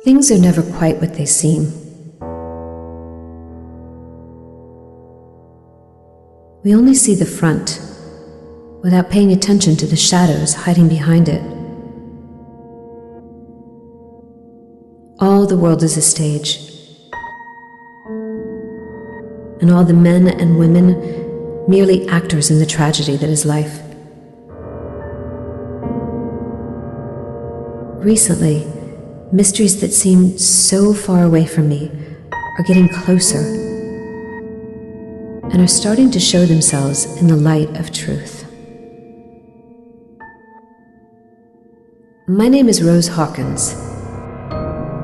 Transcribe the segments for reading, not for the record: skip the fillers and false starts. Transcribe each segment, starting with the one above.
Things are never quite what they seem. We only see the front, without paying attention to the shadows hiding behind it. All the world is a stage, and all the men and women merely actors in the tragedy that is life. Recently, mysteries that seem so far away from me are getting closer and are starting to show themselves in the light of truth. My name is Rose Hawkins.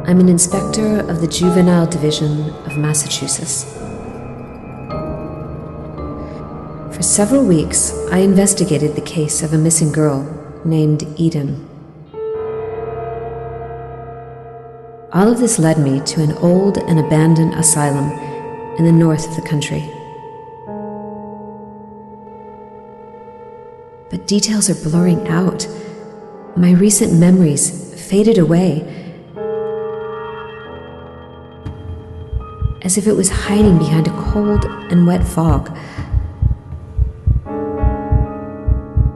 I'm an inspector of the Juvenile Division of Massachusetts. For several weeks, I investigated the case of a missing girl named Eden. All of this led me to an old and abandoned asylum in the north of the country. But details are blurring out. My recent memories faded away, as if it was hiding behind a cold and wet fog.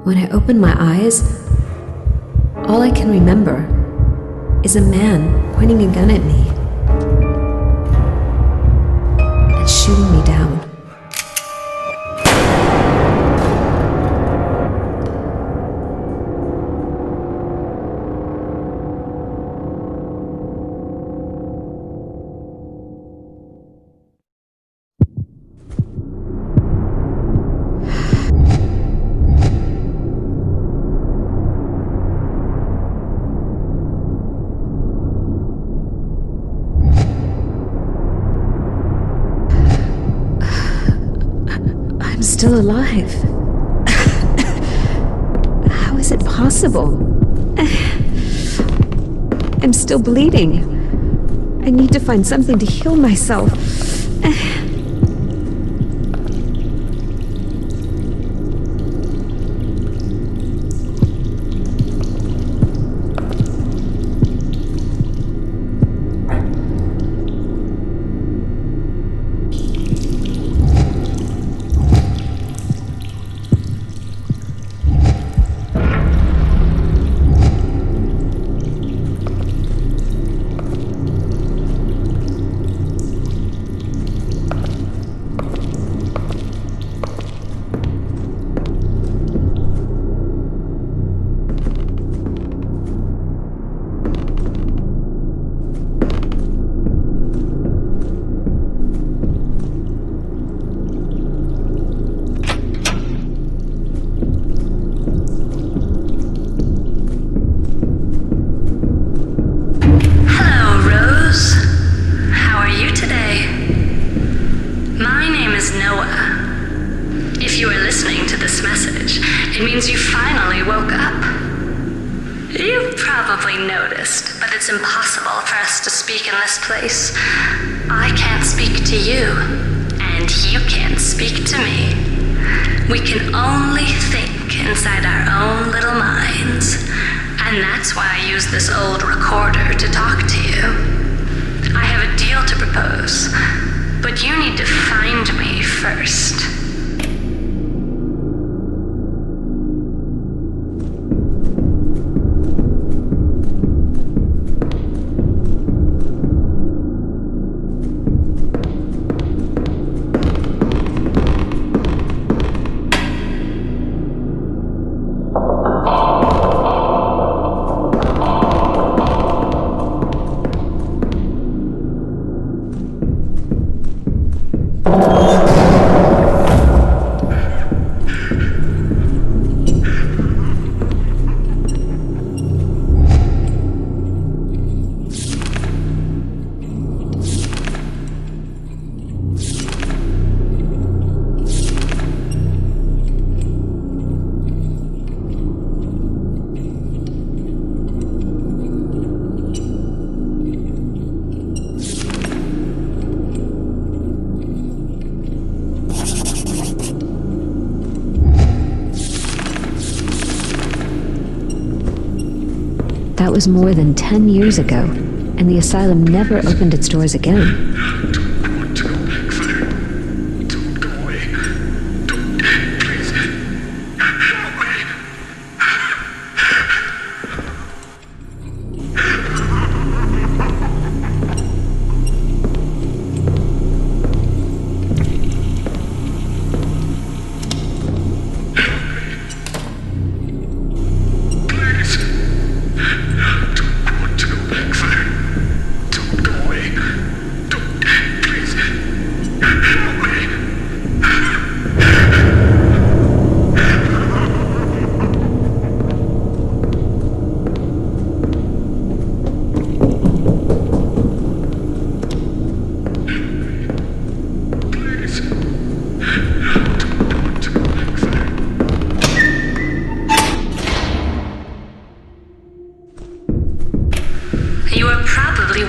When I opened my eyes, all I can remember is a man pointing a gun at me and shooting me down. I'm still alive. How is it possible? I'm still bleeding. I need to find something to heal myself. It means you finally woke up. You've probably noticed, but it's impossible for us to speak in this place. I can't speak to you, and you can't speak to me. We can only think inside our own little minds, and that's why I use this old recorder to talk to you. I have a deal to propose, but you need to find me first. That was more than 10 years ago. and the asylum never opened its doors again.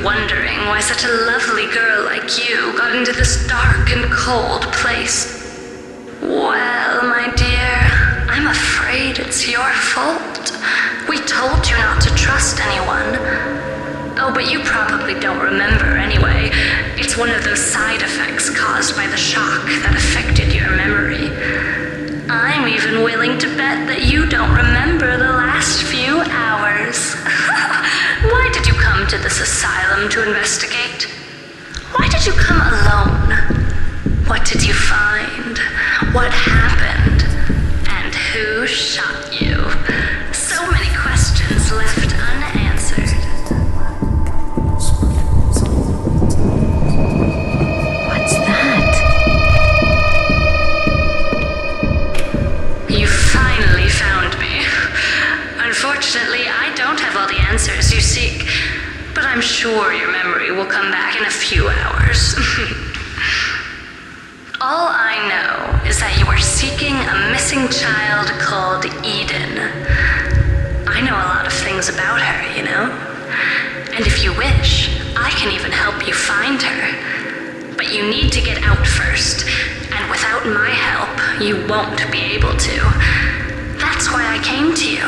Wondering why such a lovely girl like you got into this dark and cold place. Well, my dear, I'm afraid it's your fault. We told you not to trust anyone. Oh, but you probably don't remember anyway. It's one of those side effects caused by the shock that affected your memory. I'm even willing to bet that you don't remember the last few hours. Why did you come to this asylum to investigate? Why did you come alone? What did you find? What happened? And who shot you? So many questions left unanswered. What's that? You finally found me. Unfortunately, I don't have all the answers you seek, but I'm sure your memory will come back in a few hours. All I know is that you are seeking a missing child called Eden. I know a lot of things about her, you know? And if you wish, I can even help you find her. But you need to get out first, and without my help, you won't be able to. That's why I came to you.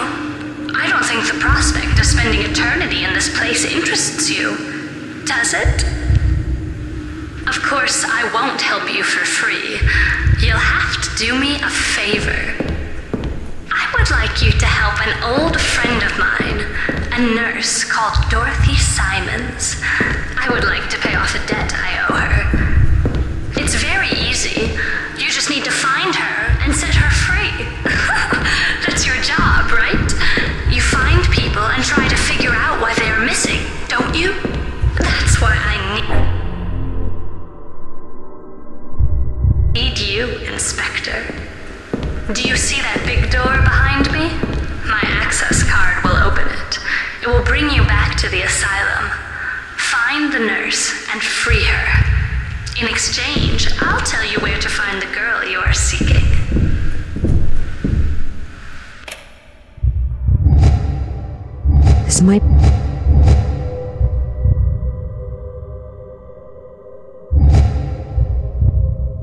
I don't think the prospect of spending eternity in this place interests you, does it? Of course, I won't help you for free. You'll have to do me a favor. I would like you to help an old friend of mine, a nurse called Dorothy Simons. I would like to pay off a debt I owe her. It's very easy. You just need to find her and set her free. That's your job, right? You find people and try to figure out why they are missing, don't you? That's why I need you, Inspector. Do you see that big door behind me? My access card will open it. It will bring you back to the asylum. Find the nurse and free her. In exchange, I'll tell you where to find the girl you are seeking. This might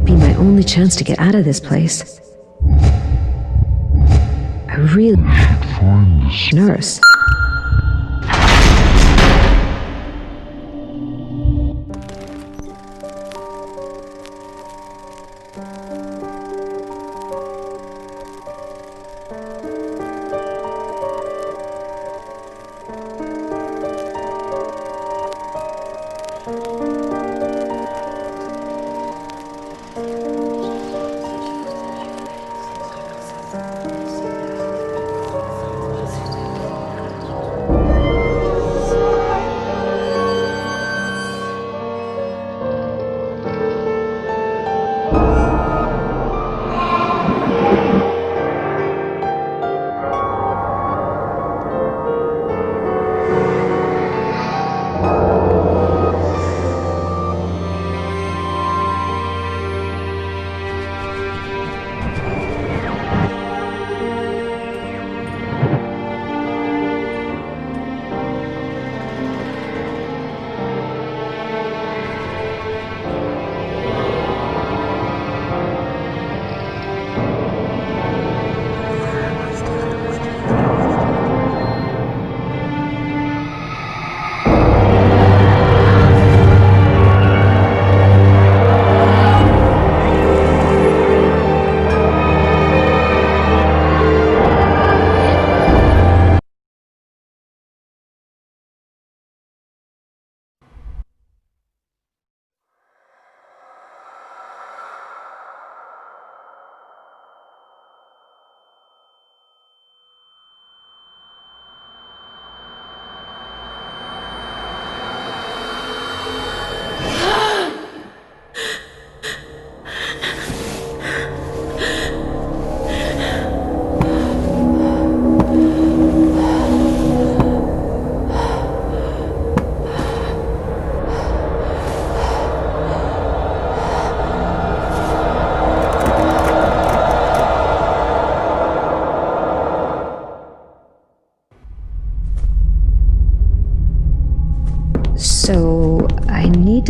be my only chance to get out of this place. I really nurse.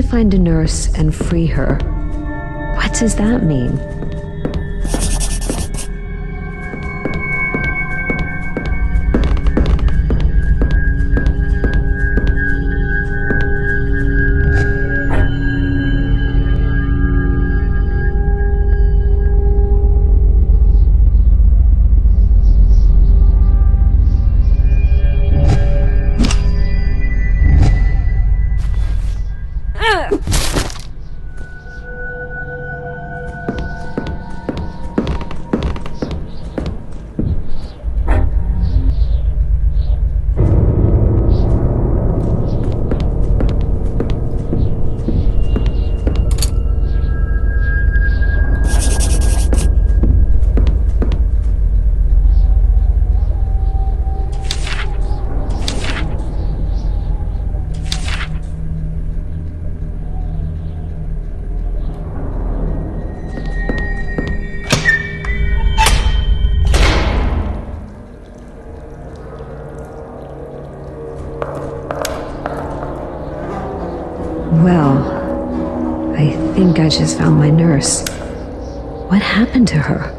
find a nurse and free her. What does that mean? Well, I think I just found my nurse. What happened to her?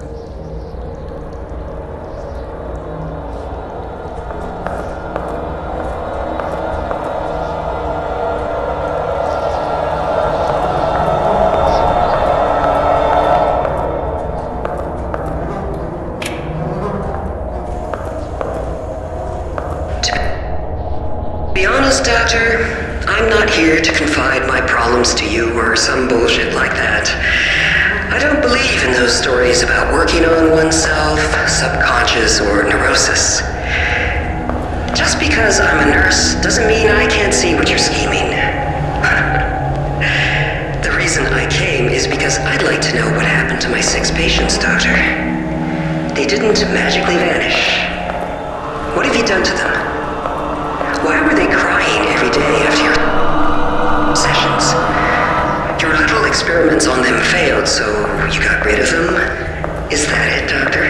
To be honest, Doctor, I'm not here to confide my problems to you or some bullshit like that. I don't believe in those stories about working on oneself, subconscious, or neurosis. Just because I'm a nurse doesn't mean I can't see what you're scheming. The reason I came is because I'd like to know what happened to my 6 patients, Doctor. They didn't magically vanish. What have you done to them? Why were they crying every day after your sessions? Your little experiments on them failed, so you got rid of them? Is that it, Doctor?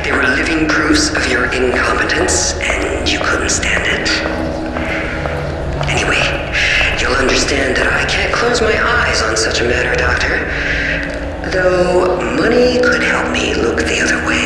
They were living proofs of your incompetence, and you couldn't stand it? Anyway, you'll understand that I can't close my eyes on such a matter, Doctor. Though money could help me look the other way.